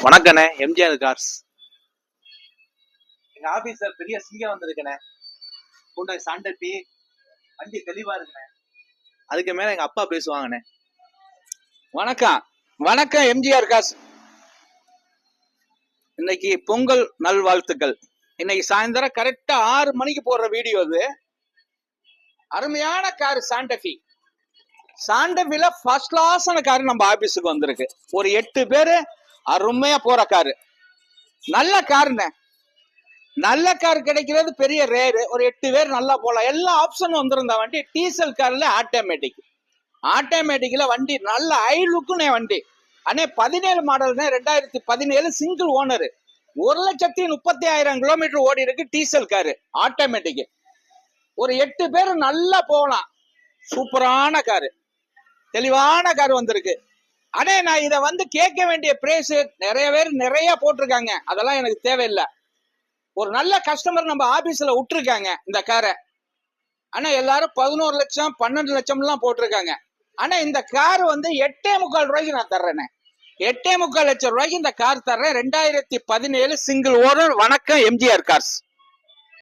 வணக்கண்ணே, எம்ஜிஆர் கார்ஸ். எங்க ஆபீஸ்ல பெரிய சிங்கம் வந்திருக்கண்ணே. கொண்டு சாண்டப்பி வண்டி தெளிவா இருக்குண்ணே. அதுக்கு மேல எங்க அப்பா பேசுவாங்கண்ணே. வணக்கம் வணக்கம் எம்ஜிஆர் கார்ஸ். இன்னைக்கு பொங்கல் நல்வாழ்த்துக்கள். இன்னைக்கு சாயந்தரம் கரெக்டா 6 மணிக்கு போடுற வீடியோ இது. அருமையான கார் சாண்டபி. சாண்டபில ஃபர்ஸ்ட் கிளாஸான கார் நம்ம ஆபீஸுக்கு வந்திருக்கு. ஒரு 8 பேரு அருமையா போற காரு. நல்ல காருண்ணே. நல்ல கார் கிடைக்கிறது பெரிய ரேரு. ஒரு 8 பேர் நல்லா போலாம். எல்லா ஆப்ஷனும் வந்திருந்த வண்டி. டீசல் கார்ல ஆட்டோமேட்டிக். ஆட்டோமேட்டிக்ல வண்டி நல்ல ஹை லுக்குனே வண்டி. அண்ணே 17 மாடல்னே, 2017 சிங்கிள் ஓனர். 1,30,000 கிலோமீட்டர் ஓடி இருக்கு. Diesel car automatic. ஒரு 8 பேர் நல்லா போகலாம். சூப்பரான காரு, தெளிவான கார் வந்திருக்கு. அண்ணே நான் இதை கேட்க வேண்டிய பிரைஸ் நிறைய பேர் நிறைய போட்டிருக்காங்க. அதெல்லாம் எனக்கு தேவையில்லை. ஒரு நல்ல கஸ்டமர் நம்ம ஆபீஸ்ல விட்டுருக்காங்க இந்த காரை. ஆனா எல்லாரும் 11 லட்சம் 12 லட்சம் எல்லாம் போட்டிருக்காங்க. ஆனா இந்த கார் 8,45 ரூபாய்க்கு நான் தர்றேனே. 8,45 லட்சம் ரூபாய்க்கு இந்த கார் தர்றேன். 2017 சிங்கிள் ஓனர். வணக்கம் எம்ஜிஆர் கார்ஸ்.